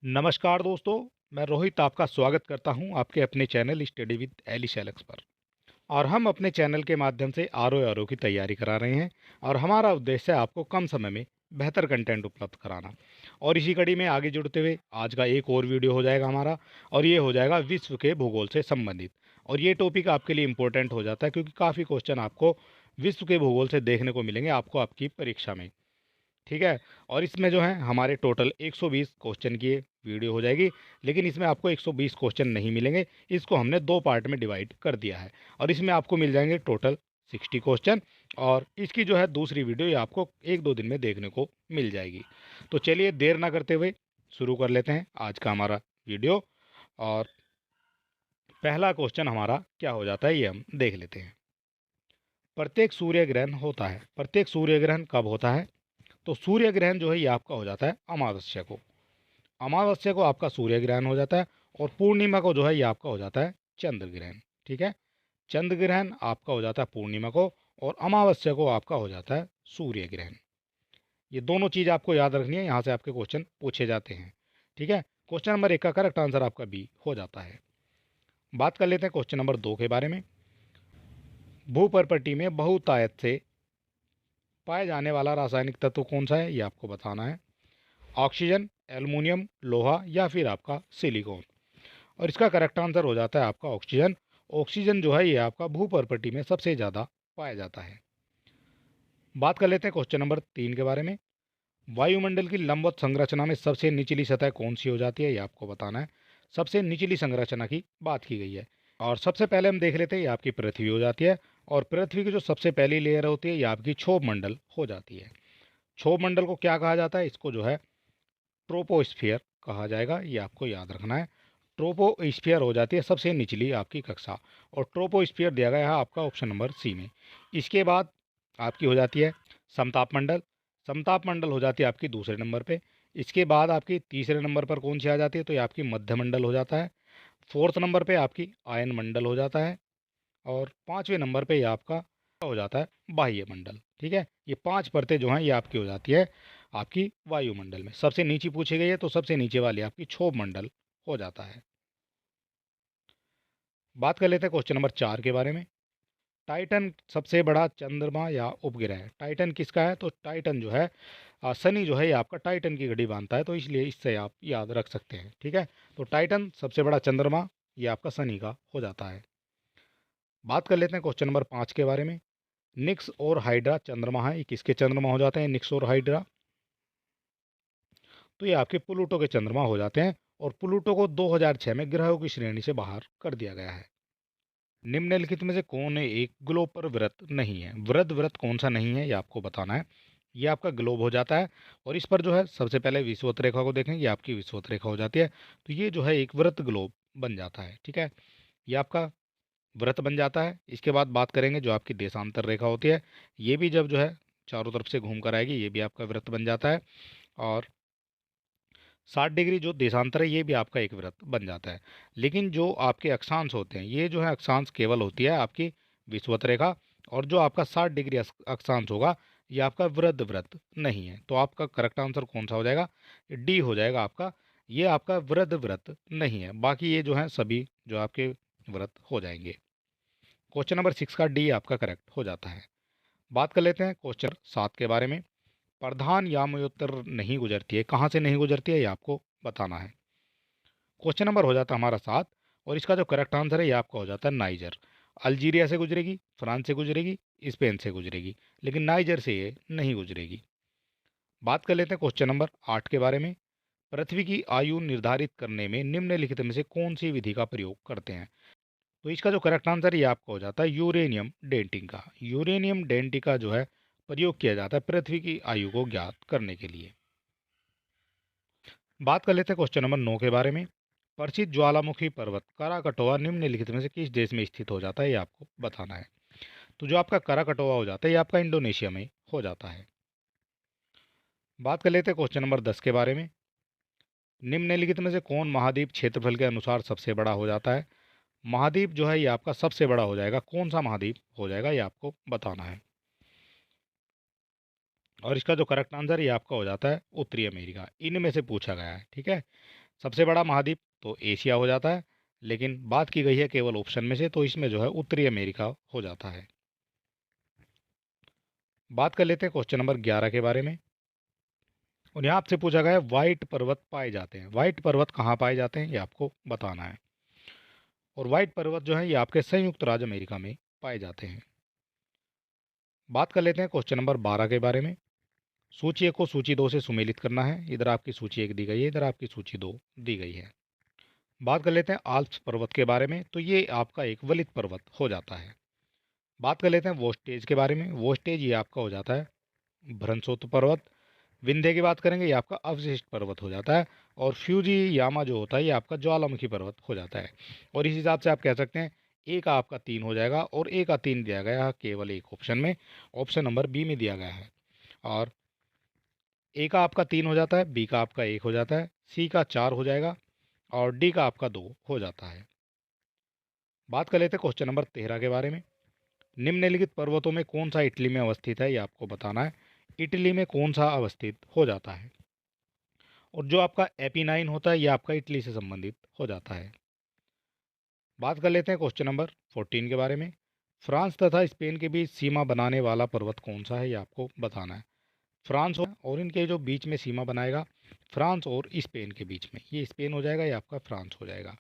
नमस्कार दोस्तों, मैं रोहित आपका स्वागत करता हूं आपके अपने channel study with Eilish Alex पर। और हम अपने चैनल के माध्यम से आर ओ की तैयारी करा रहे हैं और हमारा उद्देश्य है आपको कम समय में बेहतर कंटेंट उपलब्ध कराना। और इसी कड़ी में आगे जुड़ते हुए आज का एक और वीडियो हो जाएगा हमारा, और ये हो जाएगा विश्व के भूगोल से संबंधित। और ये टॉपिक आपके लिए इम्पोर्टेंट हो जाता है क्योंकि काफ़ी क्वेश्चन आपको विश्व के भूगोल से देखने को मिलेंगे आपको आपकी परीक्षा में। ठीक है। और इसमें जो है हमारे टोटल 120 क्वेश्चन की ये वीडियो हो जाएगी, लेकिन इसमें आपको 120 क्वेश्चन नहीं मिलेंगे। इसको हमने दो पार्ट में डिवाइड कर दिया है और इसमें आपको मिल जाएंगे टोटल 60 क्वेश्चन। और इसकी जो है दूसरी वीडियो ये आपको एक दो दिन में देखने को मिल जाएगी। तो चलिए देर ना करते हुए शुरू कर लेते हैं आज का हमारा वीडियो। और पहला क्वेश्चन हमारा क्या हो जाता है ये हम देख लेते हैं। प्रत्येक सूर्य ग्रहण होता है, प्रत्येक सूर्य ग्रहण कब होता है? तो सूर्य ग्रहण जो है ये आपका हो जाता है अमावस्या को। अमावस्या को आपका सूर्य ग्रहण हो जाता है। और पूर्णिमा को जो है ये आपका हो जाता है चंद्र ग्रहण। ठीक है। चंद्र ग्रहण आपका हो जाता है पूर्णिमा को, और अमावस्या को आपका हो जाता है सूर्य ग्रहण। ये दोनों चीज़ आपको याद रखनी है, यहाँ से आपके क्वेश्चन पूछे जाते हैं। ठीक है। क्वेश्चन नंबर 1 का करेक्ट आंसर आपका बी हो जाता है। बात कर लेते हैं क्वेश्चन नंबर 2 के बारे में। भूपर्पटी में बहुतायत से पाए जाने वाला रासायनिक तत्व कौन सा है, ये आपको बताना है। ऑक्सीजन, एल्युमिनियम, लोहा या फिर आपका सिलिकॉन। और इसका करेक्ट आंसर हो जाता है आपका ऑक्सीजन। ऑक्सीजन जो है ये आपका भूपर्पटी में सबसे ज़्यादा पाया जाता है। बात कर लेते हैं क्वेश्चन नंबर 3 के बारे में। वायुमंडल की लंबवत संरचना में सबसे निचली सतह कौन सी हो जाती है, ये आपको बताना है। सबसे निचली संरचना की बात की गई है। और सबसे पहले हम देख लेते हैं ये आपकी पृथ्वी हो जाती है। और पृथ्वी की जो सबसे पहली लेयर होती है ये आपकी क्षोभ मंडल हो जाती है। क्षोभ मंडल को क्या कहा जाता है? इसको जो है ट्रोपोस्फियर कहा जाएगा, ये आपको याद रखना है। ट्रोपोस्फियर हो जाती है सबसे निचली आपकी कक्षा। और ट्रोपोस्फियर दिया गया है आपका ऑप्शन नंबर सी में। इसके बाद आपकी हो जाती है समताप मंडल। समताप मंडल हो जाती है आपकी दूसरे नंबर पे। इसके बाद आपकी तीसरे नंबर पर कौन सी आ जाती है? तो ये आपकी मध्य मंडल हो जाता है। फोर्थ नंबर पे आपकी आयन मंडल हो जाता है। और पाँचवें नंबर पे ये आपका हो जाता है बाह्य मंडल। ठीक है। ये पांच परतें जो हैं ये आपकी हो जाती है आपकी वायुमंडल में। सबसे नीचे पूछी गई है तो सबसे नीचे वाली आपकी क्षोभ मंडल हो जाता है। बात कर लेते हैं क्वेश्चन नंबर 4 के बारे में। टाइटन सबसे बड़ा चंद्रमा या उपग्रह है। टाइटन किसका है? तो टाइटन जो है शनि जो है ये आपका टाइटन की घड़ी बांधता है, तो इसलिए इससे आप याद रख सकते हैं। ठीक है। तो टाइटन सबसे बड़ा चंद्रमा ये आपका शनि का हो जाता है। बात कर लेते हैं क्वेश्चन नंबर 5 के बारे में। निक्स और हाइड्रा चंद्रमा है, ये किसके चंद्रमा हो जाते हैं निक्स और हाइड्रा? तो ये आपके प्लूटो के चंद्रमा हो जाते हैं। और प्लूटो को 2006 में ग्रहों की श्रेणी से बाहर कर दिया गया है। निम्नलिखित में से कौन है एक ग्लोब पर व्रत नहीं है? व्रत व्रत कौन सा नहीं है ये आपको बताना है। ये आपका ग्लोब हो जाता है। और इस पर जो है सबसे पहले विषुवत रेखा को देखें, ये आपकी विषुवत रेखा हो जाती है। तो ये जो है एक व्रत ग्लोब बन जाता है। ठीक है। ये आपका व्रत बन जाता है। इसके बाद बात करेंगे जो आपकी देशांतर रेखा होती है, ये भी जब जो है चारों तरफ से घूम कर आएगी ये भी आपका व्रत बन जाता है। और 60 डिग्री जो देशांतर है ये भी आपका एक व्रत बन जाता है। लेकिन जो आपके अक्षांश होते हैं ये जो है अक्षांश केवल होती है आपकी विषुवत रेखा। और जो आपका 60 डिग्री अक्षांश होगा ये आपका वृद्ध व्रत नहीं है। तो आपका करेक्ट आंसर कौन सा हो जाएगा? डी हो जाएगा आपका। ये आपका वृद्ध व्रत नहीं है। बाकी ये जो है सभी जो आपके व्रत हो जाएंगे। क्वेश्चन नंबर 6 का डी आपका करेक्ट हो जाता है। बात कर लेते हैं क्वेश्चन 7 के बारे में। प्रधान यामयोत्तर नहीं गुजरती है, कहाँ से नहीं गुजरती है ये आपको बताना है। क्वेश्चन नंबर हो जाता है हमारा 7। और इसका जो करेक्ट आंसर है ये आपका हो जाता है नाइजर। अल्जीरिया से गुजरेगी, फ्रांस से गुजरेगी, स्पेन से गुजरेगी, लेकिन नाइजर से ये नहीं गुजरेगी। बात कर लेते हैं क्वेश्चन नंबर 8 के बारे में। पृथ्वी की आयु निर्धारित करने में निम्नलिखित में से कौन सी विधि का प्रयोग करते हैं? तो इसका जो करेक्ट आंसर ये आपका हो जाता है यूरेनियम डेंटिंग का। यूरेनियम डेंटिंग का जो है प्रयोग किया जाता है पृथ्वी की आयु को ज्ञात करने के लिए। बात कर लेते हैं क्वेश्चन नंबर 9 के बारे में। प्रसिद्ध ज्वालामुखी पर्वत काराकटोआ निम्नलिखित में से किस देश में स्थित हो जाता है ये आपको बताना है। तो जो आपका काराकटोआ हो जाता है ये आपका इंडोनेशिया में हो जाता है। बात कर लेते हैं क्वेश्चन नंबर 10 के बारे में। निम्नलिखित में से कौन महाद्वीप क्षेत्रफल के अनुसार सबसे बड़ा हो जाता है? महाद्वीप जो है ये आपका सबसे बड़ा हो जाएगा, कौन सा महाद्वीप हो जाएगा ये आपको बताना है। और इसका जो करेक्ट आंसर ये आपका हो जाता है उत्तरी अमेरिका। इनमें से पूछा गया है। ठीक है। सबसे बड़ा महाद्वीप तो एशिया हो जाता है, लेकिन बात की गई है केवल ऑप्शन में से, तो इसमें जो है उत्तरी अमेरिका हो जाता है। बात कर लेते हैं क्वेश्चन नंबर 11 के बारे में। और यहाँ आपसे पूछा गया है व्हाइट पर्वत पाए जाते हैं। व्हाइट पर्वत कहाँ पाए जाते हैं ये आपको बताना है। और व्हाइट पर्वत जो है ये आपके संयुक्त राज्य अमेरिका में पाए जाते हैं। बात कर लेते हैं क्वेश्चन नंबर 12 के बारे में। सूची 1 को सूची 2 से सुमेलित करना है। इधर आपकी सूची 1 दी गई है, इधर आपकी सूची 2 दी गई है। बात कर लेते हैं आल्प्स पर्वत के बारे में, तो ये आपका एक वलित पर्वत हो जाता है। बात कर लेते हैं वोस्टेज के बारे में। वोस्टेज ये आपका हो जाता है भ्रंशोत्तर पर्वत। विंध्य की बात करेंगे, ये आपका अवशिष्ट पर्वत हो जाता है। और फ्यूजी यामा जो होता है ये आपका ज्वालामुखी पर्वत हो जाता है। और इस हिसाब से आप कह सकते हैं ए का आपका 3 हो जाएगा, और ए का 3 दिया गया है केवल एक ऑप्शन में, ऑप्शन नंबर बी में दिया गया है। और ए का आपका 3 हो जाता है, बी का आपका 1 हो जाता है, सी का 4 हो जाएगा, और डी का आपका 2 हो जाता है। बात कर लेते हैं क्वेश्चन नंबर 13 के बारे में। निम्नलिखित पर्वतों में कौन सा इटली में अवस्थित है ये आपको बताना है। इटली में कौन सा अवस्थित हो जाता है। और जो आपका एपीनाइन होता है ये आपका इटली से संबंधित हो जाता है। बात कर लेते हैं क्वेश्चन नंबर 14 के बारे में। फ्रांस तथा स्पेन के बीच सीमा बनाने वाला पर्वत कौन सा है ये आपको बताना है। फ्रांस और इनके जो बीच में सीमा बनाएगा, फ्रांस और स्पेन के बीच में, ये स्पेन हो जाएगा, ये आपका फ्रांस हो जाएगा।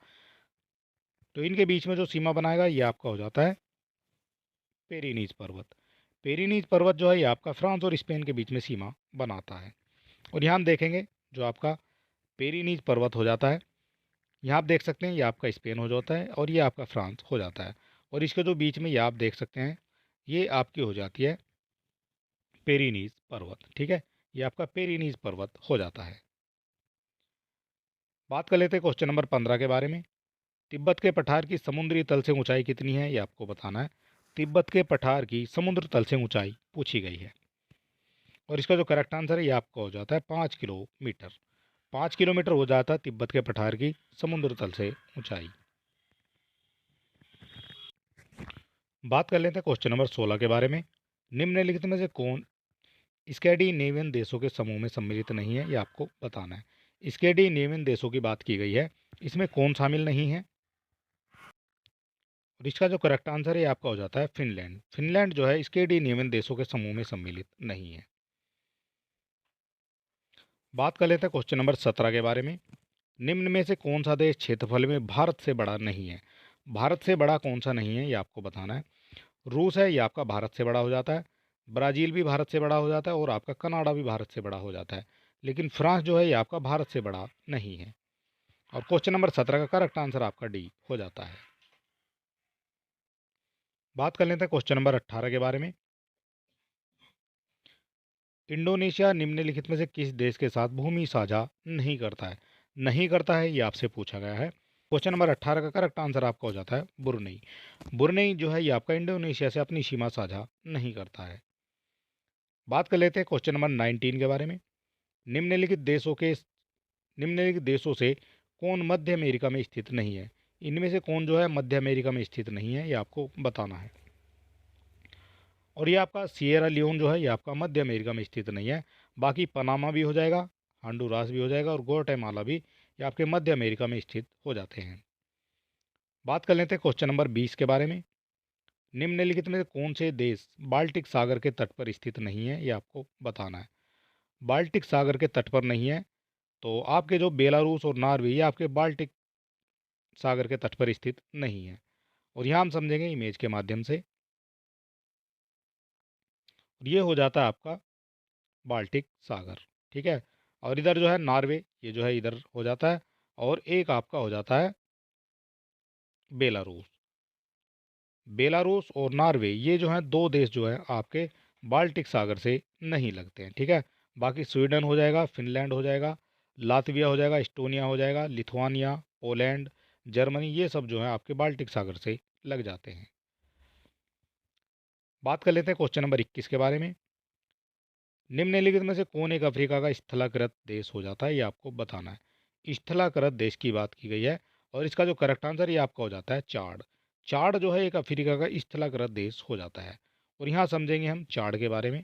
तो इनके बीच में जो सीमा बनाएगा ये आपका हो जाता है पेरिनीज पर्वत। पेरिनीज पर्वत जो है ये आपका फ्रांस और स्पेन के बीच में सीमा बनाता है। और यहाँ हम देखेंगे जो आपका पेरिनीज पर्वत हो जाता है, यहाँ आप देख सकते हैं ये आपका स्पेन हो जाता है, और ये आपका फ्रांस हो जाता है। और इसके जो बीच में ये आप देख सकते हैं ये आपकी हो जाती है पेरिनीज पर्वत। ठीक है, ये आपका पेरिनीज पर्वत हो जाता है। बात कर लेते हैं क्वेश्चन नंबर 15 के बारे में। तिब्बत के पठार की समुद्री तल से ऊंचाई कितनी है ये आपको बताना है। तिब्बत के पठार की समुद्र तल से ऊंचाई पूछी गई है। और इसका जो करेक्ट आंसर है ये आपका हो जाता है 5 किलोमीटर। 5 किलोमीटर हो जाता है तिब्बत के पठार की समुद्र तल से ऊंचाई। बात कर लेते हैं क्वेश्चन नंबर 16 के बारे में। निम्नलिखित में से कौन स्कैंडिनेवियन देशों के समूह में सम्मिलित नहीं है ये आपको बताना है। स्कैंडिनेवियन देशों की बात की गई है, इसमें कौन शामिल नहीं है। और इसका जो करेक्ट आंसर है ये आपका हो जाता है फिनलैंड। फिनलैंड जो है स्कैंडिनेवियन देशों के समूह में सम्मिलित नहीं है। बात कर लेते हैं क्वेश्चन नंबर 17 के बारे में। निम्न में से कौन सा देश क्षेत्रफल में भारत से बड़ा नहीं है। भारत से बड़ा कौन सा नहीं है ये आपको बताना है। रूस है, ये आपका भारत से बड़ा हो जाता है। ब्राज़ील भी भारत से बड़ा हो जाता है, और आपका कनाडा भी भारत से बड़ा हो जाता है। लेकिन फ्रांस जो है ये आपका भारत से बड़ा नहीं है। और क्वेश्चन नंबर 17 का करेक्ट आंसर आपका डी हो जाता है। बात कर लेते हैं क्वेश्चन नंबर 18 के बारे में। इंडोनेशिया निम्नलिखित में से किस देश के साथ भूमि साझा नहीं करता है। नहीं करता है ये आपसे पूछा गया है। क्वेश्चन नंबर 18 का करेक्ट आंसर आपका हो जाता है बुरनई। बुरनई जो है ये आपका इंडोनेशिया से अपनी सीमा साझा नहीं करता है। बात कर लेते हैं क्वेश्चन नंबर 19 के बारे में। निम्नलिखित देशों के निम्नलिखित देशों से कौन मध्य अमेरिका में स्थित नहीं है। इनमें से कौन जो है मध्य अमेरिका में स्थित नहीं है ये आपको बताना है। और ये आपका सिएरा लियोन जो है ये आपका मध्य अमेरिका में स्थित नहीं है। बाकी पनामा भी हो जाएगा, हंडुरास भी हो जाएगा, और ग्वाटेमाला भी ये आपके मध्य अमेरिका में स्थित हो जाते हैं। बात कर लेते हैं क्वेश्चन नंबर 20 के बारे में। निम्नलिखित में से कौन से देश बाल्टिक सागर के तट पर स्थित नहीं है ये आपको बताना है। बाल्टिक सागर के तट पर नहीं है, तो आपके जो बेलारूस और नॉर्वे ये आपके बाल्टिक सागर के तट पर स्थित नहीं है। और यहाँ हम समझेंगे इमेज के माध्यम से। और ये हो जाता है आपका बाल्टिक सागर। ठीक है, और इधर जो है नॉर्वे ये जो है इधर हो जाता है, और एक आपका हो जाता है बेलारूस। बेलारूस और नॉर्वे ये जो हैं दो देश जो है आपके बाल्टिक सागर से नहीं लगते हैं। ठीक है, बाकी स्वीडन हो जाएगा, फिनलैंड हो जाएगा, लातविया हो जाएगा, एस्टोनिया हो जाएगा, लिथुआनिया, पोलैंड, जर्मनी, ये सब जो है आपके बाल्टिक सागर से लग जाते हैं। बात कर लेते हैं क्वेश्चन नंबर 21 के बारे में। निम्नलिखित में से कौन एक अफ्रीका का स्थलाकृत देश हो जाता है ये आपको बताना है। स्थलाकृत देश की बात की गई है, और इसका जो करेक्ट आंसर ये आपका हो जाता है चाड। चाड जो है एक अफ्रीका का स्थलाकृत देश हो जाता है। और यहाँ समझेंगे हम चाड के बारे में।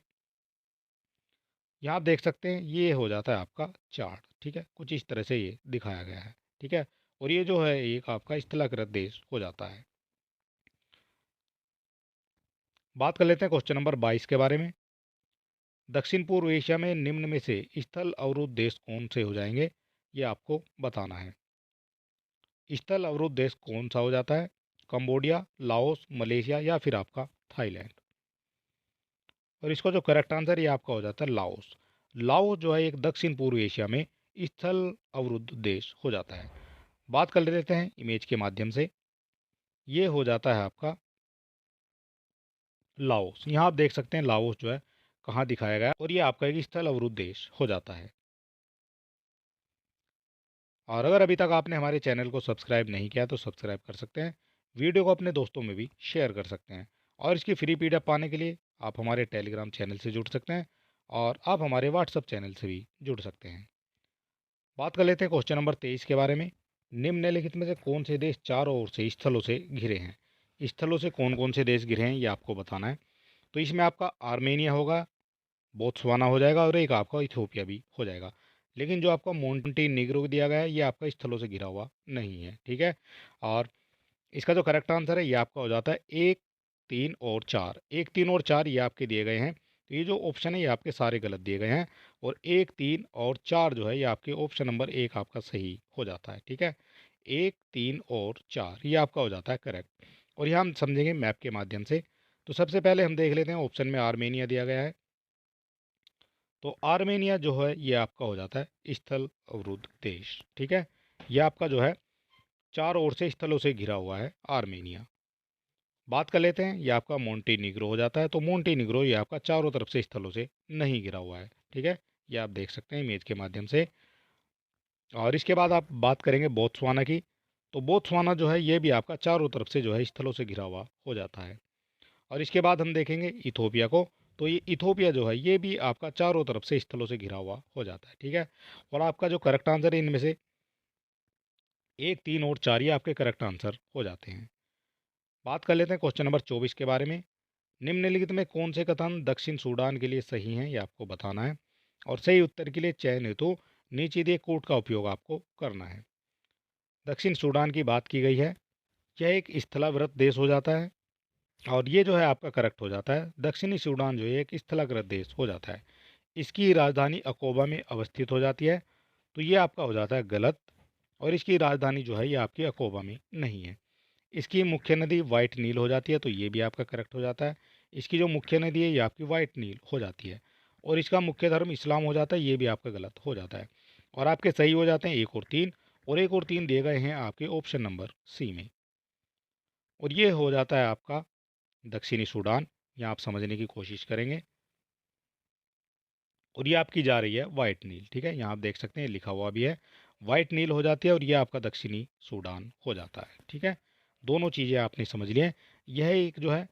यहाँ आप देख सकते हैं ये हो जाता है आपका चार्ट, ठीक है, कुछ इस तरह से ये दिखाया गया है, ठीक है। और ये जो है एक आपका स्थलाकृत देश हो जाता है। बात कर लेते हैं क्वेश्चन नंबर 22 के बारे में। दक्षिण पूर्व एशिया में निम्न में से स्थल अवरुद्ध देश कौन से हो जाएंगे, ये आपको बताना है। स्थल अवरुद्ध देश कौन सा हो जाता है? कंबोडिया, लाओस, मलेशिया या फिर आपका थाईलैंड। और इसका जो करेक्ट आंसर ये आपका हो जाता है लाओस। लाओस जो है एक दक्षिण पूर्व एशिया में स्थल अवरुद्ध देश हो जाता है। बात कर लेते हैं इमेज के माध्यम से। ये हो जाता है आपका लाओस। यहाँ आप देख सकते हैं लाओस जो है कहाँ दिखाया गया है, और ये आपका एक स्थल अवरुद्ध देश हो जाता है। और अगर अभी तक आपने हमारे चैनल को सब्सक्राइब नहीं किया तो सब्सक्राइब कर सकते हैं। वीडियो को अपने दोस्तों में भी शेयर कर सकते हैं। और इसकी फ्री पीडीएफ पाने के लिए आप हमारे टेलीग्राम चैनल से जुड़ सकते हैं, और आप हमारे व्हाट्सएप चैनल से भी जुड़ सकते हैं। बात कर लेते हैं क्वेश्चन नंबर 23 के बारे में। निम्नलिखित में से कौन से देश चारों ओर से स्थलों से घिरे हैं? स्थलों से कौन कौन से देश घिरे हैं ये आपको बताना है। तो इसमें आपका आर्मेनिया होगा, बोत्सवाना हो जाएगा, और एक आपका इथियोपिया भी हो जाएगा। लेकिन जो आपका मोंटेनीग्रो दिया गया है ये आपका स्थलों से घिरा हुआ नहीं है, ठीक है। और इसका जो करेक्ट आंसर है ये आपका हो जाता है 1, 3 और 4। 1, 3 और 4 ये आपके दिए गए हैं, तो ये जो ऑप्शन है ये आपके सारे गलत दिए गए हैं। और 1, 3 और 4 जो है ये आपके ऑप्शन नंबर 1 आपका सही हो जाता है, ठीक है। 1, 3 और 4 ये आपका हो जाता है करेक्ट। और यहाँ हम समझेंगे मैप के माध्यम से। तो सबसे पहले हम देख लेते हैं, ऑप्शन में आर्मेनिया दिया गया है। तो आर्मेनिया जो है ये आपका हो जाता है स्थल अवरुद्ध देश, ठीक है। ये आपका जो है चारों ओर से स्थलों से घिरा हुआ है आर्मेनिया। बात कर लेते हैं, ये आपका मोंटेनीग्रो हो जाता है। तो मोंटेनीग्रो ये आपका चारों तरफ से स्थलों से नहीं घिरा हुआ है, ठीक है। ये आप देख सकते हैं इमेज के माध्यम से। और इसके बाद आप बात करेंगे बोत्सवाना की। तो बोत्सवाना जो है ये भी आपका चारों तरफ से जो है स्थलों से घिरा हुआ हो जाता है। और इसके बाद हम देखेंगे इथोपिया को। तो ये इथोपिया जो है ये भी आपका चारों तरफ से स्थलों से घिरा हुआ हो जाता है, ठीक है। और आपका जो करेक्ट आंसर है इनमें से 1, 3 और 4 ये आपके करेक्ट आंसर हो जाते हैं। बात कर लेते हैं क्वेश्चन नंबर 24 के बारे में। निम्नलिखित में कौन से कथन दक्षिण सूडान के लिए सही हैं ये आपको बताना है। और सही उत्तर के लिए चयन हेतु नीचे दिए कोड का उपयोग आपको करना है। दक्षिण सूडान की बात की गई है, यह एक स्थलावृत देश हो जाता है। और ये जो है आपका करेक्ट हो जाता है। दक्षिणी सूडान जो है एक स्थलाकृत देश हो जाता है। इसकी राजधानी अकोबा में अवस्थित हो जाती है, तो ये आपका हो जाता है गलत। और इसकी राजधानी जो है ये आपकी अकोबा में नहीं है। इसकी मुख्य नदी वाइट नील हो जाती है, तो ये भी आपका करेक्ट हो जाता है। इसकी जो मुख्य नदी है ये आपकी वाइट नील हो जाती है। और इसका मुख्य धर्म इस्लाम हो जाता है, ये भी आपका गलत हो जाता है। और आपके सही हो जाते हैं 1 और 3। और 1 और 3 दिए गए हैं आपके ऑप्शन नंबर सी में। और ये हो जाता है आपका दक्षिणी सूडान। यहाँ आप समझने की कोशिश करेंगे। और ये आपकी जा रही है वाइट नील, ठीक है। यहाँ आप देख सकते हैं लिखा हुआ भी है, वाइट नील हो जाती है, और ये आपका दक्षिणी सूडान हो जाता है, ठीक है। दोनों चीज़ें आपने समझ ली हैं। यह एक जो है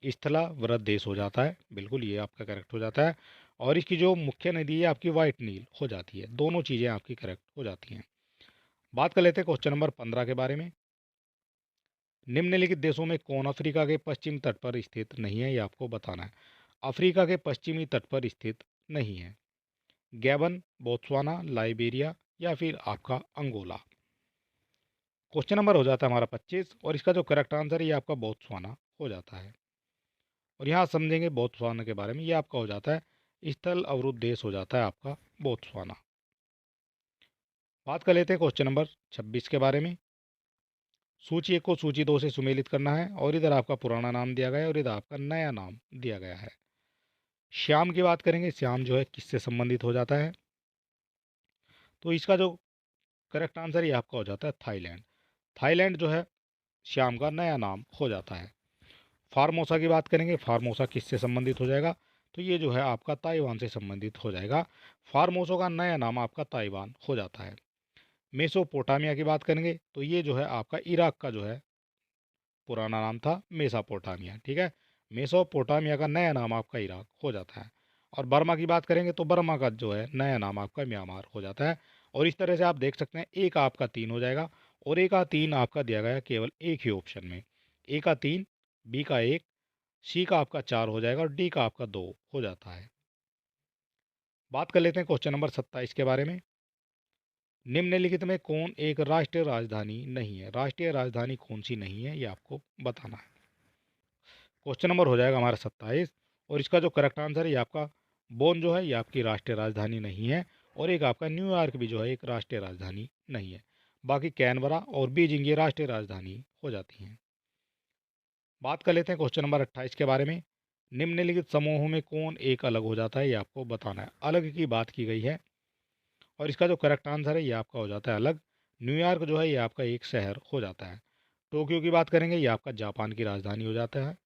स्थलावृत देश हो जाता है, बिल्कुल ये आपका करेक्ट हो जाता है। और इसकी जो मुख्य नदी है आपकी वाइट नील हो जाती है। दोनों चीज़ें आपकी करेक्ट हो जाती हैं। बात कर लेते हैं क्वेश्चन नंबर 15 के बारे में। निम्नलिखित देशों में कौन अफ्रीका के पश्चिमी तट पर स्थित नहीं है ये आपको बताना है। अफ्रीका के पश्चिमी तट पर स्थित नहीं है। गैबन, बोत्सवाना, लाइबेरिया या फिर आपका अंगोला। क्वेश्चन नंबर हो जाता है हमारा 25, और इसका जो करेक्ट आंसर है ये आपका बोत्सवाना हो जाता है। और यहाँ समझेंगे बोत्सवाना के बारे में, ये आपका हो जाता है स्थल अवरुद्ध देश हो जाता है आपका बोत्सवाना। बात कर लेते हैं क्वेश्चन नंबर 26 के बारे में। सूची 1 को सूची 2 से सुमेलित करना है, और इधर आपका पुराना नाम दिया गया है और इधर आपका नया नाम दिया गया है। श्याम की बात करेंगे, श्याम जो है किससे संबंधित हो जाता है। तो इसका जो करेक्ट आंसर ये आपका हो जाता है थाईलैंड। थाईलैंड जो है श्याम का नया नाम हो जाता है। फार्मोसा की बात करेंगे, फार्मोसा किससे संबंधित हो जाएगा। तो ये जो है आपका ताइवान से संबंधित हो जाएगा। फार्मोसा का नया नाम आपका ताइवान हो जाता है। मेसोपोटामिया की बात करेंगे, तो ये जो है आपका इराक का जो है पुराना नाम था मेसापोटामिया, ठीक है। मेसोपोटामिया का नया नाम आपका इराक हो जाता है। और बर्मा की बात करेंगे तो बर्मा का जो है नया नाम आपका म्यांमार हो जाता है। और इस तरह से आप देख सकते हैं ए का आपका 3 हो जाएगा, और ए का 3 आपका दिया गया है केवल एक ही ऑप्शन में। ए का 3, बी का 1, सी का आपका 4 हो जाएगा, और डी का आपका 2 हो जाता है। बात कर लेते हैं क्वेश्चन नंबर 27 के बारे में। निम्नलिखित में कौन एक राष्ट्रीय राजधानी नहीं है? राष्ट्रीय राजधानी कौन सी नहीं है, ये आपको बताना है। क्वेश्चन नंबर हो जाएगा हमारा 27, और इसका जो करेक्ट आंसर है ये आपका बोन जो है ये आपकी राष्ट्रीय राजधानी नहीं है, और एक आपका न्यूयॉर्क भी जो है एक राष्ट्रीय राजधानी नहीं है। बाकी कैनबरा और बीजिंग ये राष्ट्रीय राजधानी हो जाती हैं। बात कर लेते हैं क्वेश्चन नंबर 28 के बारे में। निम्नलिखित समूहों में कौन एक अलग हो जाता है, ये आपको बताना है। अलग की बात की गई है, और इसका जो करेक्ट आंसर है ये आपका हो जाता है अलग। न्यूयॉर्क जो है ये आपका एक शहर हो जाता है। टोक्यो की बात करेंगे ये आपका जापान की राजधानी हो जाता है।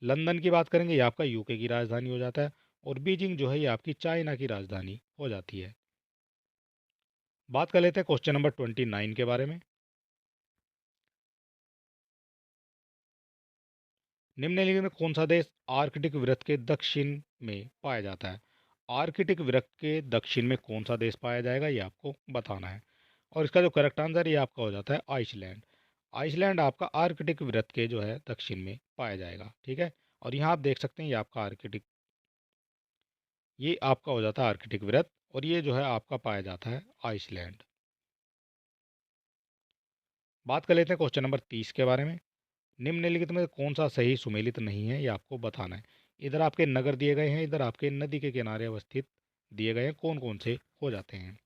लंदन की बात करेंगे ये आपका यूके की राजधानी हो जाता है। और बीजिंग जो है ये आपकी चाइना की राजधानी हो जाती है। बात कर लेते हैं क्वेश्चन नंबर 29 के बारे में। निम्नलिखित में कौन सा देश आर्कटिक वृत्त के दक्षिण में पाया जाता है? आर्कटिक वृत्त के दक्षिण में कौन सा देश पाया जाएगा, ये आपको बताना है। और इसका जो करेक्ट आंसर ये आपका हो जाता है आइसलैंड। आइसलैंड आपका आर्कटिक वृत्त के जो है दक्षिण में पाया जाएगा, ठीक है। और यहाँ आप देख सकते हैं ये आपका आर्कटिक, ये आपका हो जाता है आर्कटिक वृत्त, और ये जो है आपका पाया जाता है आइसलैंड। बात कर लेते हैं क्वेश्चन नंबर 30 के बारे में। निम्नलिखित में कौन सा सही सुमेलित नहीं है, ये आपको बताना है। इधर आपके नगर दिए गए हैं, इधर आपके नदी के किनारे अवस्थित दिए गए हैं, कौन कौन से हो जाते हैं।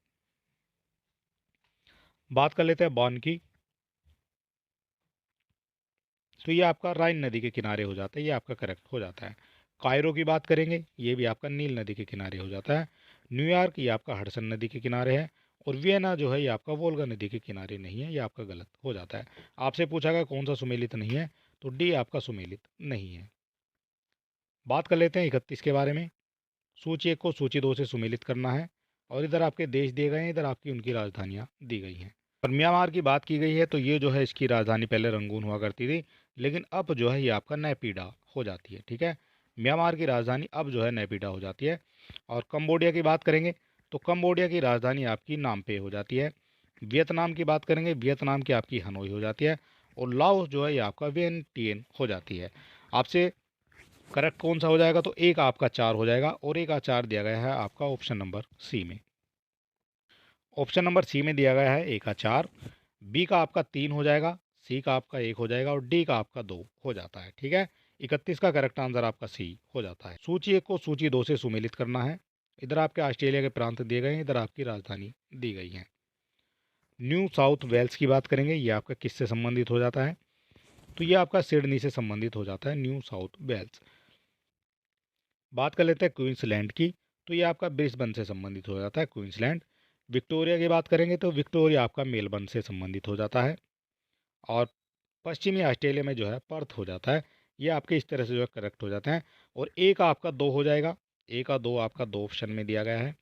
बात कर लेते हैं बॉन की। तो ये आपका राइन नदी के किनारे हो जाता है, ये आपका करेक्ट हो जाता है। कायरो की बात करेंगे ये भी आपका नील नदी के किनारे हो जाता है। न्यूयॉर्क ये आपका हडसन नदी के किनारे है। और वियना जो है ये आपका वोल्गा नदी के किनारे नहीं है, ये आपका गलत हो जाता है। आपसे पूछा गया कौन सा सुमेलित नहीं है, तो डी आपका सुमेलित नहीं है। बात कर लेते हैं 31 के बारे में। सूची 1 को सूची 2 से सुमेलित करना है, और इधर आपके देश दिए गए हैं, इधर आपकी उनकी राजधानियाँ दी गई हैं। और म्यांमार की बात की गई है तो ये जो है इसकी राजधानी पहले रंगून हुआ करती थी, लेकिन अब जो है ये आपका नैपीडा हो जाती है, ठीक है। म्यांमार की राजधानी अब जो है नैपीडा हो जाती है। और कंबोडिया की बात करेंगे तो कंबोडिया की राजधानी आपकी नामपे हो जाती है। वियतनाम की बात करेंगे, वियतनाम की आपकी हनोई हो जाती है। और लाओस जो है ये आपका वियंटियन हो जाती है। आपसे करेक्ट कौन सा हो जाएगा, तो एक आपका 4 हो जाएगा, और एक आचार दिया गया है आपका ऑप्शन नंबर सी में। ऑप्शन नंबर सी में दिया गया है ए का 4, बी का आपका 3 हो जाएगा, सी का आपका 1 हो जाएगा, और डी का आपका 2 हो जाता है, ठीक है। 31 का करेक्ट आंसर आपका सी हो जाता है। सूची 1 को सूची 2 से सुमेलित करना है। इधर आपके ऑस्ट्रेलिया के प्रांत दिए गए हैं, इधर आपकी राजधानी दी गई है। न्यू साउथ वेल्स की बात करेंगे, ये आपका किससे संबंधित हो जाता है, तो ये आपका सिडनी से संबंधित हो जाता है, न्यू साउथ वेल्स। बात कर लेते हैं क्वींसलैंड की। तो ये आपका ब्रिस्बेन से संबंधित हो जाता है, क्वींसलैंड। विक्टोरिया की बात करेंगे तो विक्टोरिया आपका मेलबर्न से संबंधित हो जाता है। और पश्चिमी ऑस्ट्रेलिया में जो है पर्थ हो जाता है। ये आपके इस तरह से जो है करेक्ट हो जाते हैं। और ए का आपका 2 हो जाएगा, ए का 2 आपका 2 ऑप्शन में दिया गया है।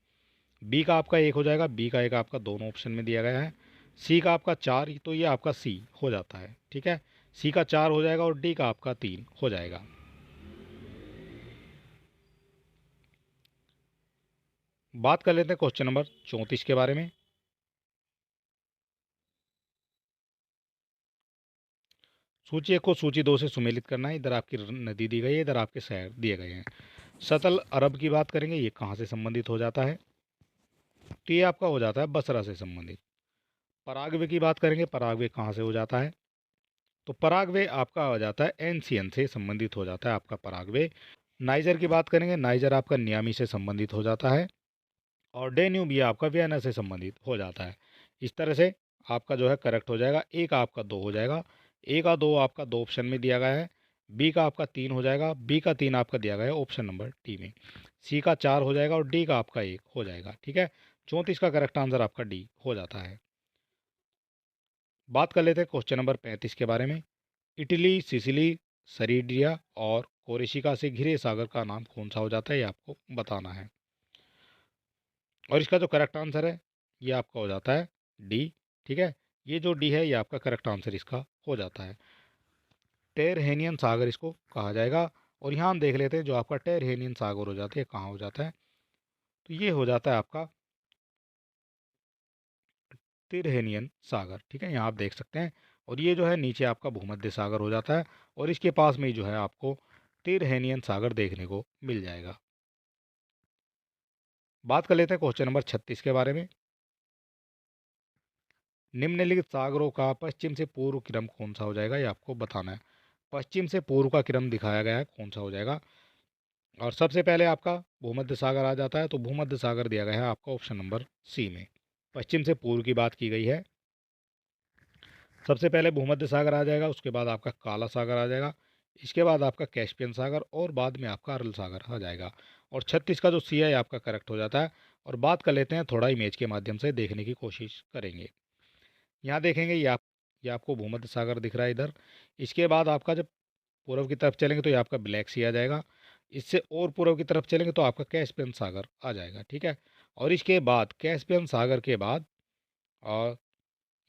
बी का आपका 1 हो जाएगा, बी का 1 आपका दोनों ऑप्शन में दिया गया है। सी का आपका 4, तो ये आपका सी हो जाता है, ठीक है। सी का 4 हो जाएगा, और डी का आपका 3 हो जाएगा। बात कर लेते हैं क्वेश्चन नंबर 34 के बारे में। सूची 1 को सूची 2 से सुमेलित करना है। इधर आपकी नदी दी गई है, इधर आपके शहर दिए गए हैं। सतल अरब की बात करेंगे, ये कहाँ से संबंधित हो जाता है, तो ये आपका हो जाता है बसरा से संबंधित। पराग्वे की बात करेंगे, पराग्वे कहाँ से हो जाता है, तो पराग्वे आपका हो जाता है एनशियन से संबंधित हो जाता है आपका पराग्वे। नाइजर की बात करेंगे, नाइजर आपका नियामी से संबंधित हो जाता है। और डेन्यूब ये आपका वियना से संबंधित हो जाता है। इस तरह से आपका जो है करेक्ट हो जाएगा। ए का आपका 2 हो जाएगा, ए का 2 आपका 2 ऑप्शन में दिया गया है। बी का आपका 3 हो जाएगा, बी का 3 आपका दिया गया है ऑप्शन नंबर डी में। सी का 4 हो जाएगा, और डी का आपका 1 हो जाएगा, ठीक है। 34 का करेक्ट आंसर आपका डी हो जाता है। बात कर लेते हैं क्वेश्चन नंबर 35 के बारे में। इटली, सिसिली, सरीडिया और कोरेशिका से घिरे सागर का नाम कौन सा हो जाता है, ये आपको बताना है। और इसका जो करेक्ट आंसर है ये आपका हो जाता है डी, ठीक है। ये जो डी है ये आपका करेक्ट आंसर इसका हो जाता है। टेरहेनियन सागर इसको कहा जाएगा। और यहाँ हम देख लेते हैं जो आपका टेरहेनियन सागर हो जाता है कहाँ हो जाता है, तो ये हो जाता है आपका तिरहेनियन सागर, ठीक है। यहाँ आप देख सकते हैं। और ये जो है नीचे आपका भूमध्य सागर हो जाता है, और इसके पास में ही जो है आपको तिरहेनियन सागर देखने को मिल जाएगा। बात कर लेते हैं क्वेश्चन नंबर 36 के बारे में। निम्नलिखित सागरों का पश्चिम से पूर्व क्रम कौन सा हो जाएगा, ये आपको बताना है। पश्चिम से पूर्व का क्रम दिखाया गया है, कौन सा हो जाएगा। और सबसे पहले आपका भूमध्य सागर आ जाता है, तो भूमध्य सागर दिया गया है आपका ऑप्शन नंबर सी में। पश्चिम से पूर्व की बात की गई है, सबसे पहले भूमध्य सागर आ जाएगा, उसके बाद आपका काला सागर आ जाएगा, इसके बाद आपका कैस्पियन सागर और बाद में आपका अरल सागर आ जाएगा। और 36 का जो सी है आपका करेक्ट हो जाता है। और बात कर लेते हैं, थोड़ा इमेज के माध्यम से देखने की कोशिश करेंगे। यहाँ देखेंगे ये आपको भूमध्य सागर दिख रहा है इधर। इसके बाद आपका जब पूर्व की तरफ चलेंगे तो ये आपका ब्लैक सी आ जाएगा। इससे और पूर्व की तरफ चलेंगे तो आपका कैस्पियन सागर आ जाएगा, ठीक है। और इसके बाद कैस्पियन सागर के बाद और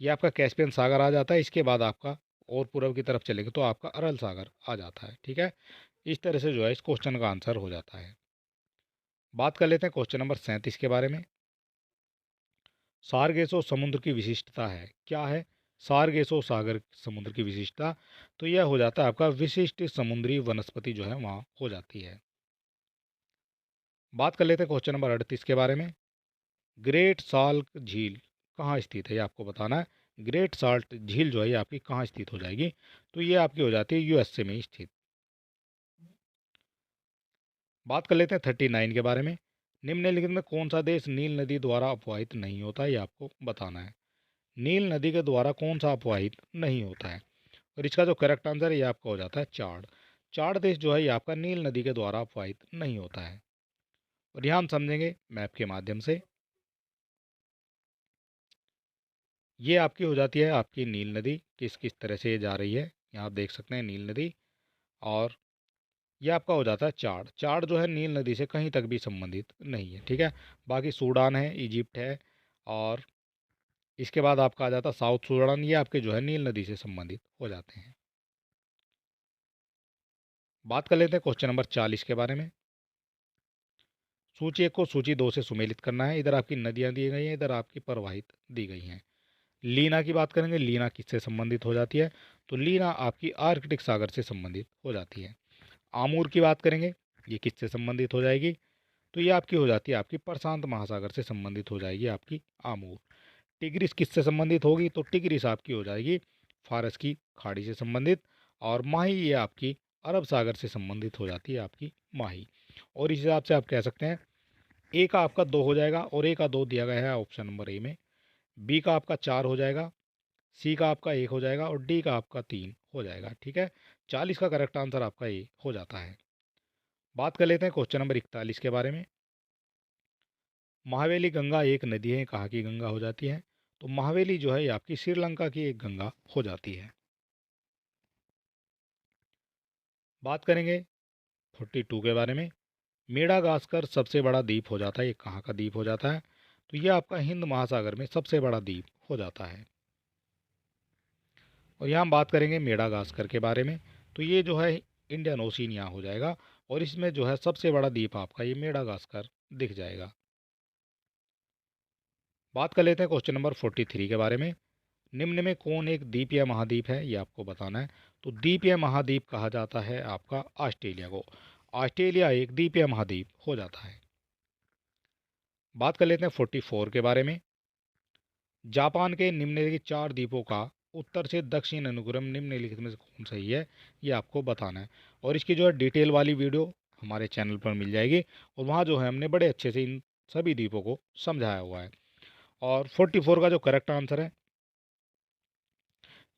ये आपका कैस्पियन सागर आ जाता है। इसके बाद आपका और पूर्व की तरफ चलेंगे तो आपका अरल सागर आ जाता है, ठीक है। इस तरह से जो है इस क्वेश्चन का आंसर हो जाता है। बात कर लेते हैं क्वेश्चन नंबर 37 के बारे में। सारगेसो समुद्र की विशिष्टता है, क्या है सारगेसो सागर समुद्र की विशिष्टता। तो यह हो जाता है आपका विशिष्ट समुद्री वनस्पति जो है वहाँ हो जाती है। बात कर लेते हैं क्वेश्चन नंबर 38 के बारे में। ग्रेट साल्ट झील कहाँ स्थित है, ये आपको बताना है। ग्रेट साल्ट झील जो है ये आपकी कहाँ स्थित हो जाएगी, तो ये आपकी हो जाती है यूएसए में स्थित। बात कर लेते हैं 39 के बारे में। निम्नलिखित में कौन सा देश नील नदी द्वारा अपवाहित नहीं होता, ये आपको बताना है। नील नदी के द्वारा कौन सा अपवाहित नहीं होता है। और इसका जो करेक्ट आंसर है ये आपका हो जाता है चाड। चाड देश जो है ये आपका नील नदी के द्वारा अपवाहित नहीं होता है। और यहाँ हम समझेंगे मैप के माध्यम से। ये आपकी हो जाती है आपकी नील नदी, किस किस तरह से ये जा रही है, यहाँ आप देख सकते हैं नील नदी। और ये आपका हो जाता है चाड। चाड जो है नील नदी से कहीं तक भी संबंधित नहीं है, ठीक है। बाकी सूडान है, इजिप्ट है, और इसके बाद आपका आ जाता है साउथ सूडान, ये आपके जो है नील नदी से संबंधित हो जाते हैं। बात कर लेते हैं क्वेश्चन नंबर 40 के बारे में। सूची 1 को सूची 2 से सुमेलित करना है। इधर आपकी नदियाँ दी गई हैं, इधर आपकी प्रवाहित दी गई हैं। लीना की बात करेंगे, लीना किससे संबंधित हो जाती है, तो लीना आपकी आर्कटिक सागर से संबंधित हो जाती है। आमूर की बात करेंगे, ये किससे संबंधित हो जाएगी, तो ये आपकी हो जाती है आपकी प्रशांत महासागर से संबंधित हो जाएगी आपकी आमूर। टिग्रिस किससे संबंधित होगी, तो टिग्रिस आपकी हो जाएगी फारस की खाड़ी से संबंधित। और माही ये आपकी अरब सागर से संबंधित हो जाती है आपकी माही। और इस हिसाब से आप कह सकते हैं ए का आपका 2 हो जाएगा, और ए का 2 दिया गया है ऑप्शन नंबर ए में। बी का आपका 4 हो जाएगा, सी का आपका 1 हो जाएगा, और डी का आपका 3 हो जाएगा, ठीक है। 40 का करेक्ट आंसर आपका ए हो जाता है। बात कर लेते हैं क्वेश्चन नंबर 41 के बारे में। महावेली गंगा एक नदी है, कहाँ की गंगा हो जाती है, तो महावेली जो है ये आपकी श्रीलंका की एक गंगा हो जाती है। बात करेंगे 42 के बारे में। मेडागास्कर सबसे बड़ा द्वीप हो जाता है, ये कहाँ का द्वीप हो जाता है, तो ये आपका हिंद महासागर में सबसे बड़ा द्वीप हो जाता है। और यहाँ हम बात करेंगे मेडागास्कर के बारे में, तो ये जो है इंडियन ओशियन यहाँ हो जाएगा। और इसमें जो है सबसे बड़ा द्वीप आपका ये मेडागास्कर दिख जाएगा। बात कर लेते हैं क्वेश्चन नंबर 43 के बारे में। निम्न में कौन एक द्वीप या महाद्वीप है, ये आपको बताना है। तो द्वीप या महाद्वीप कहा जाता है आपका ऑस्ट्रेलिया को। ऑस्ट्रेलिया एक द्वीप या महाद्वीप हो जाता है। बात कर लेते हैं 44 के बारे में। जापान के निम्नलिखित 4 द्वीपों का उत्तर से दक्षिण अनुक्रम निम्नलिखित में से कौन सही है, ये आपको बताना है। और इसकी जो है डिटेल वाली वीडियो हमारे चैनल पर मिल जाएगी, और वहाँ जो है हमने बड़े अच्छे से इन सभी द्वीपों को समझाया हुआ है। और 44 का जो करेक्ट आंसर है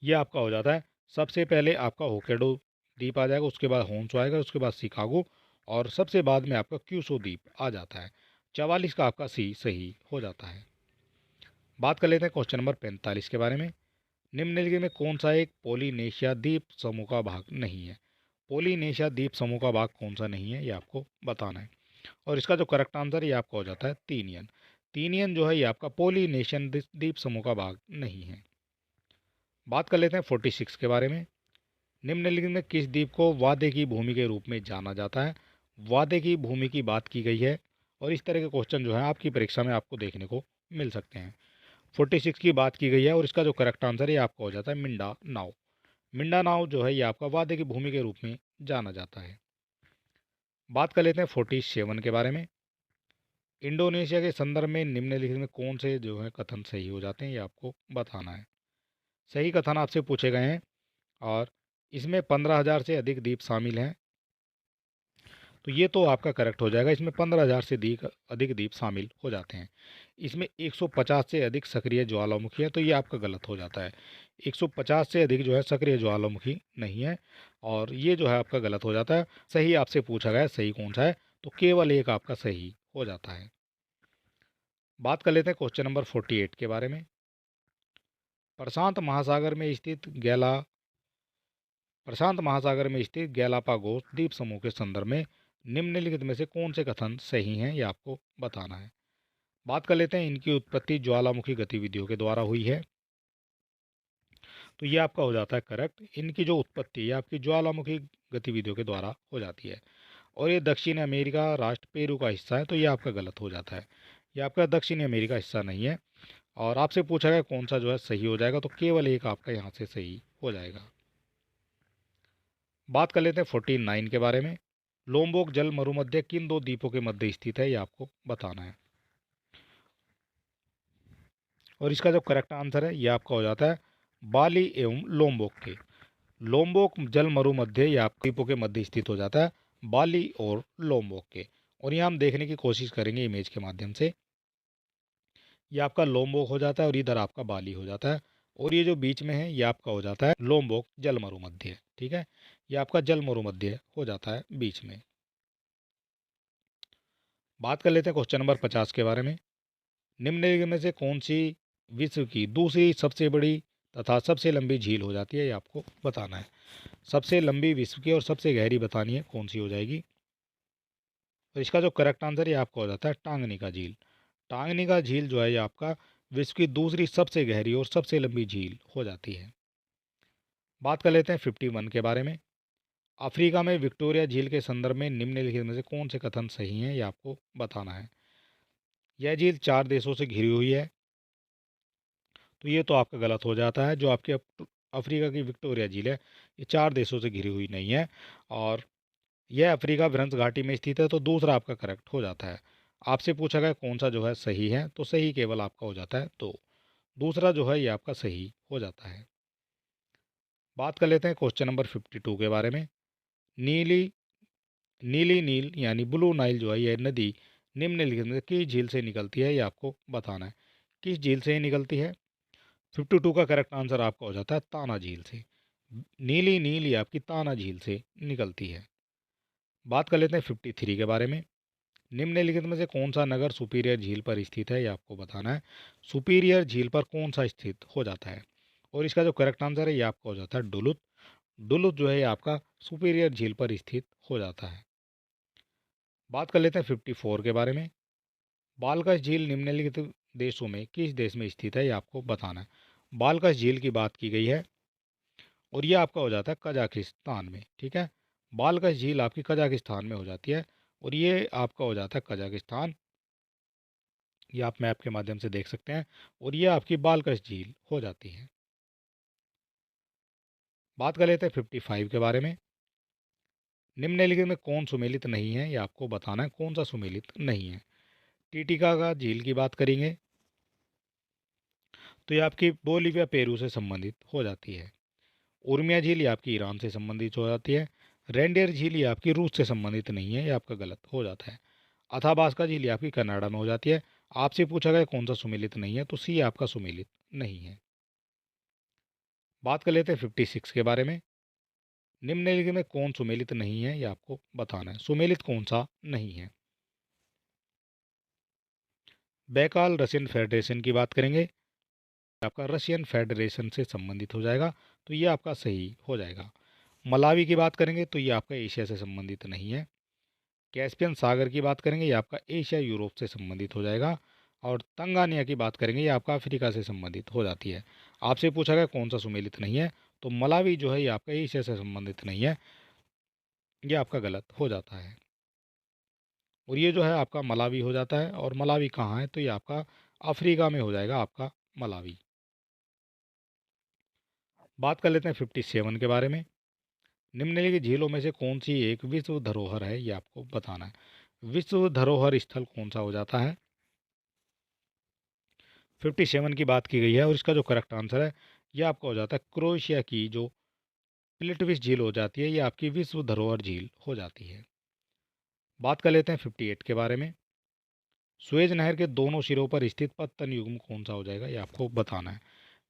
ये आपका हो जाता है, सबसे पहले आपका होकेडो द्वीप आ जाएगा, उसके बाद होन्सु आएगा, उसके बाद शिकागो, और सबसे बाद में आपका क्यूशो द्वीप आ जाता है। 44 का आपका सी सही हो जाता है। बात कर लेते हैं क्वेश्चन नंबर 45 के बारे में। निम्नलिखित में कौन सा एक पोलिनेशिया द्वीप समूह का भाग नहीं है। पोलिनेशिया द्वीप समूह का भाग कौन सा नहीं है, ये आपको बताना है। और इसका जो करेक्ट आंसर ये आपका हो जाता है तीनियन। तीनियन जो है ये आपका पोलिनेशियन द्वीप समूह का भाग नहीं है। बात कर लेते हैं 46 के बारे में। निम्नलिखित में किस द्वीप को वादे की भूमि के रूप में जाना जाता है। वादे की भूमि की बात की गई है, और इस तरह के क्वेश्चन जो है आपकी परीक्षा में आपको देखने को मिल सकते हैं। 46 की बात की गई है, और इसका जो करेक्ट आंसर है आपका हो जाता है मिंडा नाव। मिंडा नाव जो है ये आपका वादे की भूमि के रूप में जाना जाता है। बात कर लेते हैं 47 के बारे में। इंडोनेशिया के संदर्भ में निम्नलिखित में कौन से जो है कथन सही हो जाते हैं, ये आपको बताना है। सही कथन आपसे पूछे गए हैं और इसमें 15,000 से अधिक द्वीप शामिल हैं, तो ये तो आपका करेक्ट हो जाएगा। इसमें 15,000 से अधिक द्वीप शामिल हो जाते हैं। इसमें 150 से अधिक सक्रिय ज्वालामुखी है, तो ये आपका गलत हो जाता है। 150 से अधिक जो है सक्रिय ज्वालामुखी नहीं है, और ये जो है आपका गलत हो जाता है। सही आपसे पूछा गया है सही कौन सा है, तो केवल एक आपका सही हो जाता है। बात कर लेते हैं क्वेश्चन नंबर 48 के बारे में। प्रशांत महासागर में स्थित गैलापागोस द्वीप समूह के संदर्भ में निम्नलिखित में से कौन से कथन सही हैं, ये आपको बताना है। बात कर लेते हैं इनकी उत्पत्ति ज्वालामुखी गतिविधियों के द्वारा हुई है, तो ये आपका हो जाता है करेक्ट। इनकी जो उत्पत्ति है आपकी ज्वालामुखी गतिविधियों के द्वारा हो जाती है, और ये दक्षिण अमेरिका राष्ट्र पेरू का हिस्सा है, तो ये आपका गलत हो जाता है। ये आपका दक्षिण अमेरिका हिस्सा नहीं है। और आपसे पूछा गया कौन सा जो है सही हो जाएगा, तो केवल एक आपका यहाँ से सही हो जाएगा। बात कर लेते हैं 49 के बारे में। लोम्बोक जल मरुमध्य किन दो द्वीपों के मध्य स्थित है, ये आपको बताना है। और इसका जो करेक्ट आंसर है ये आपका हो जाता है बाली एवं लोम्बोक के। लोम्बोक जल मरुमध्य ये आप द्वीपों के मध्य स्थित हो जाता है, बाली और लोम्बोक के। और यहाँ हम देखने की कोशिश करेंगे इमेज के माध्यम से। ये आपका लोम्बोक हो जाता है और इधर आपका बाली हो जाता है, और ये जो बीच में है ये आपका हो जाता है लोम्बोक जल मरुमध्य। ठीक है, ये आपका जल मरुमध्य हो जाता है बीच में। बात कर लेते हैं क्वेश्चन नंबर 50 के बारे में। निम्नलिखित में से कौन सी विश्व की दूसरी सबसे बड़ी तथा सबसे लंबी झील हो जाती है, ये आपको बताना है। सबसे लंबी विश्व की और सबसे गहरी बतानी है कौन सी हो जाएगी। तो इसका जो करेक्ट आंसर ये आपका हो जाता है टांगनिका झील। टांगनिका झील जो है ये आपका विश्व की दूसरी सबसे गहरी और सबसे लंबी झील हो जाती है। बात कर लेते हैं 51 के बारे में। अफ्रीका में विक्टोरिया झील के संदर्भ में निम्नलिखित में से कौन से कथन सही हैं, ये आपको बताना है। यह झील 4 देशों से घिरी हुई है, तो ये तो आपका गलत हो जाता है। जो आपकी अफ्रीका की विक्टोरिया झील है ये 4 देशों से घिरी हुई नहीं है, और यह अफ्रीका भ्रंश घाटी में स्थित है, तो दूसरा आपका करेक्ट हो जाता है। आपसे पूछा गया कौन सा जो है सही है, तो सही केवल आपका हो जाता है, तो दूसरा जो है ये आपका सही हो जाता है। बात कर लेते हैं क्वेश्चन नंबर 52 के बारे में। नीली नीली नील यानी ब्लू नाइल जो है यह नदी निम्नलिखित में किस झील से निकलती है, ये आपको बताना है। किस झील से निकलती है। 52 का करेक्ट आंसर आपका हो जाता है ताना झील से। नीली नील ये आपकी ताना झील से निकलती है। बात कर लेते हैं 53 के बारे में। निम्नलिखित में से कौन सा नगर सुपीरियर झील पर स्थित है, ये आपको बताना है। सुपीरियर झील पर कौन सा स्थित हो जाता है, और इसका जो करेक्ट आंसर है ये आपका हो जाता है डुलुथ। डुलुथ जो है ये आपका सुपीरियर झील पर स्थित हो जाता है। बात कर लेते हैं 54 के बारे में। बालकश झील निम्नलिखित देशों में किस देश में स्थित है, ये आपको बताना है। बालकश झील की बात की गई है, और ये आपका हो जाता है कजाकिस्तान में। ठीक है, बालकश झील आपकी कजाकिस्तान में हो जाती है, और ये आपका हो जाता है कजाकिस्तान। ये आप मैप के माध्यम से देख सकते हैं, और ये आपकी बालकश झील हो जाती है। बात कर लेते हैं 55 के बारे में। निम्नलिखित में कौन सुमेलित नहीं है, ये आपको बताना है कौन सा सुमेलित नहीं है। टिटिकाका झील की बात करेंगे तो ये आपकी बोलीविया पेरू से संबंधित हो जाती है। उर्मिया झील ये आपकी ईरान से संबंधित हो जाती है। रेंडियर झील ये आपकी रूस से संबंधित नहीं है, ये आपका गलत हो जाता है। अथाबास्का झील ये आपकी कनाडा में हो जाती है। आपसे पूछा गया कौन सा सुमेलित नहीं है, तो सी आपका सुमेलित नहीं है। बात कर लेते हैं 56 के बारे में। निम्नलिखित में कौन सुमेलित नहीं है, ये आपको बताना है। सुमेलित कौन सा नहीं है। बैकाल रशियन फेडरेशन की बात करेंगे, आपका रशियन फेडरेशन से संबंधित हो जाएगा, तो ये आपका सही हो जाएगा। मलावी की बात करेंगे तो ये आपका एशिया से संबंधित नहीं है। कैस्पियन सागर की बात करेंगे ये आपका एशिया यूरोप से संबंधित हो जाएगा। और तंगानिया की बात करेंगे ये आपका अफ्रीका से संबंधित हो जाती है। आपसे पूछा गया कौन सा सुमेलित नहीं है, तो मलावी जो है ये आपका एशिया से संबंधित नहीं है, ये आपका गलत हो जाता है। और ये जो है आपका मलावी हो जाता है, और मलावी कहाँ है, तो ये आपका अफ्रीका में हो जाएगा आपका मलावी। बात कर लेते हैं 57 के बारे में। निम्नलिखित झीलों में से कौन सी एक विश्व धरोहर है, ये आपको बताना है। विश्व धरोहर स्थल कौन सा हो जाता है? 57 की बात की गई है और इसका जो करेक्ट आंसर है ये आपका हो जाता है क्रोएशिया की जो प्लिटविस झील हो जाती है, ये आपकी विश्व धरोहर झील हो जाती है। बात कर लेते हैं 58 के बारे में। सुएज नहर के दोनों सिरों पर स्थित पत्तन युग्म कौन सा हो जाएगा, ये आपको बताना है।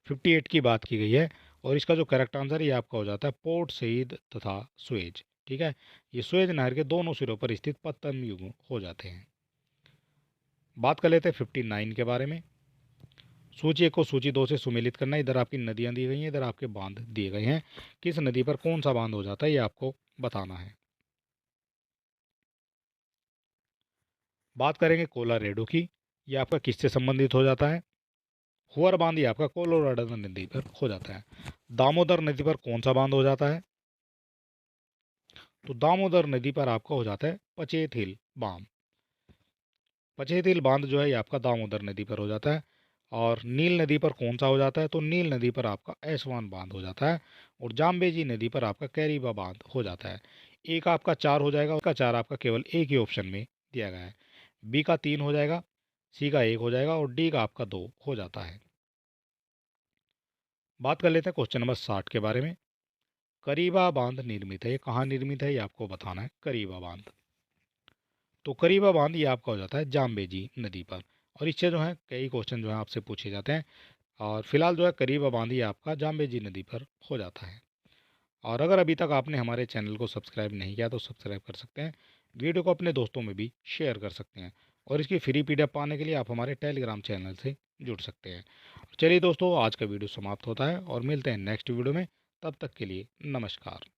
58 की बात की गई है और इसका जो करेक्ट आंसर है ये आपका हो जाता है पोर्ट सईद तथा सुएज। ठीक है, ये सुएज नहर के दोनों सिरों पर स्थित पत्तन युग्म हो जाते हैं। बात कर लेते हैं 59 के बारे में। सूची 1 को सूची 2 से सुमेलित करना। इधर आपकी नदियां दी गई हैं, इधर आपके बांध दिए गए हैं। किस नदी पर कौन सा बांध हो जाता है ये आपको बताना है। बात करेंगे कोलारेडो की। ये आपका किससे संबंधित हो जाता है? हुअर बांध ये आपका कोलोराडो नदी पर हो जाता है। दामोदर नदी पर कौन सा बांध हो जाता है? तो दामोदर नदी पर आपका हो जाता है पचेत हिल बांध। पचेत हिल बांध जो है ये आपका दामोदर नदी पर हो जाता है। और नील नदी पर कौन सा हो जाता है? तो नील नदी पर आपका एसवान बांध हो जाता है। और जाम्बेजी नदी पर आपका कैरीबा बांध हो जाता है। एक आपका 4 हो जाएगा, उसका 4 आपका केवल एक ही ऑप्शन में दिया गया है। बी का 3 हो जाएगा, सी का 1 हो जाएगा और डी का आपका 2 हो जाता है। बात कर लेते हैं क्वेश्चन नंबर 60 के बारे में। करीबा बांध निर्मित है, ये कहाँ निर्मित है ये आपको बताना है। करीबा बांध, तो करीबा बांध ये आपका हो जाता है जाम्बेजी नदी पर। और इससे जो है कई क्वेश्चन जो है आपसे पूछे जाते हैं। और फिलहाल जो है करीबा बांध ये आपका जाम्बेजी नदी पर हो जाता है। और अगर अभी तक आपने हमारे चैनल को सब्सक्राइब नहीं किया तो सब्सक्राइब कर सकते हैं। वीडियो को अपने दोस्तों में भी शेयर कर सकते हैं। और इसकी फ्री पीडीएफ पाने के लिए आप हमारे टेलीग्राम चैनल से जुड़ सकते हैं। चलिए दोस्तों, आज का वीडियो समाप्त होता है और मिलते हैं नेक्स्ट वीडियो में। तब तक के लिए नमस्कार।